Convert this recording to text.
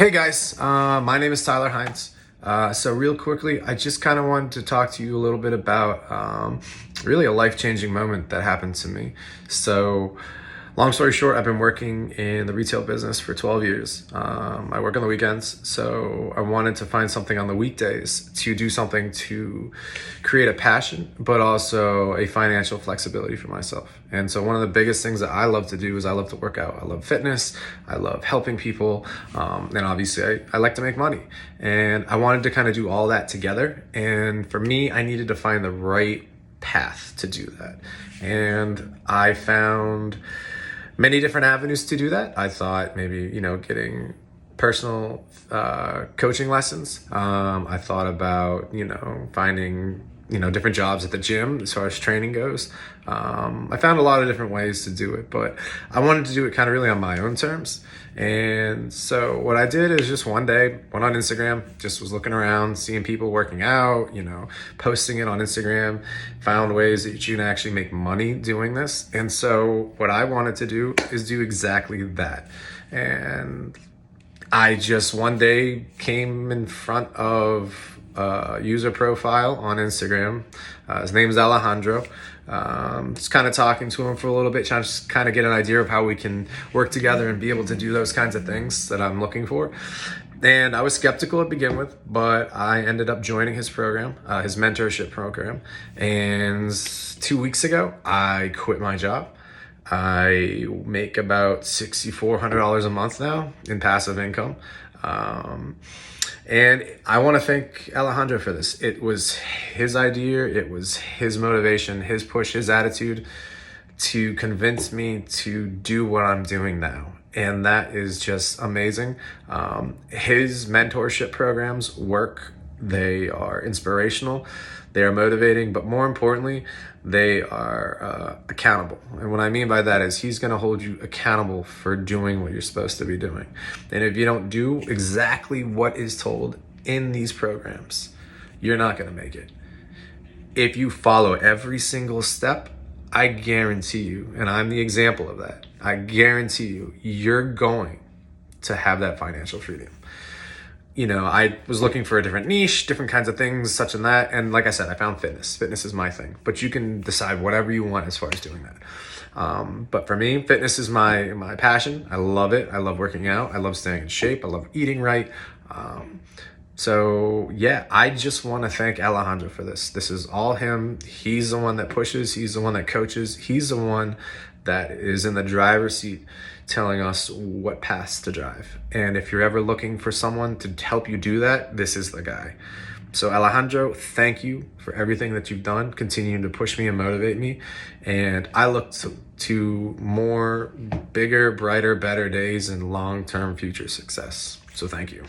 Hey guys, my name is Tyler Hines. So real quickly, I just kind of wanted to talk to you a little bit about really a life-changing moment that happened to me. So long story short, I've been working in the retail business for 12 years. I work on the weekends, so I wanted to find something on the weekdays to do something to create a passion, but also a financial flexibility for myself. And so one of the biggest things that I love to do is I love to work out. I love fitness. I love helping people. And obviously I like to make money. And I wanted to kind of do all that together. And for me, I needed to find the right path to do that. And I found many different avenues to do that. I thought maybe, getting personal coaching lessons. I thought about, finding, different jobs at the gym as far as training goes. I found a lot of different ways to do it, but I wanted to do it kind of really on my own terms. And so what I did is just one day went on Instagram, just was looking around, seeing people working out, posting it on Instagram, found ways that you can actually make money doing this. And so what I wanted to do is do exactly that. And I just one day came in front of a user profile on Instagram. His name is Alejandro. Just kind of talking to him for a little bit, trying to just kind of get an idea of how we can work together and be able to do those kinds of things that I'm looking for. And I was skeptical to begin with, but I ended up joining his program, his mentorship program. And 2 weeks ago, I quit my job. I make about $6,400 a month now in passive income. And I want to thank Alejandro for this. It was his idea. It was his motivation, his push, his attitude to convince me to do what I'm doing now. And that is just amazing. His mentorship programs work. They are inspirational. They are motivating, but more importantly, they are accountable. And what I mean by that is he's going to hold you accountable for doing what you're supposed to be doing. And if you don't do exactly what is told in these programs, you're not going to make it. If you follow every single step, I guarantee you, and I'm the example of that, I guarantee you, you're going to have that financial freedom. I was looking for a different niche, different kinds of things, such and that. And like I said, I found fitness. Fitness is my thing, but you can decide whatever you want as far as doing that. But for me, fitness is my passion. I love it. I love working out. I love staying in shape. I love eating right. So yeah, I just want to thank Alejandro for this. This is all him. He's the one that pushes. He's the one that coaches. He's the one that is in the driver's seat telling us what paths to drive. And if you're ever looking for someone to help you do that, this is the guy. So Alejandro, thank you for everything that you've done, continuing to push me and motivate me. And I look to more bigger, brighter, better days and long-term future success. So thank you.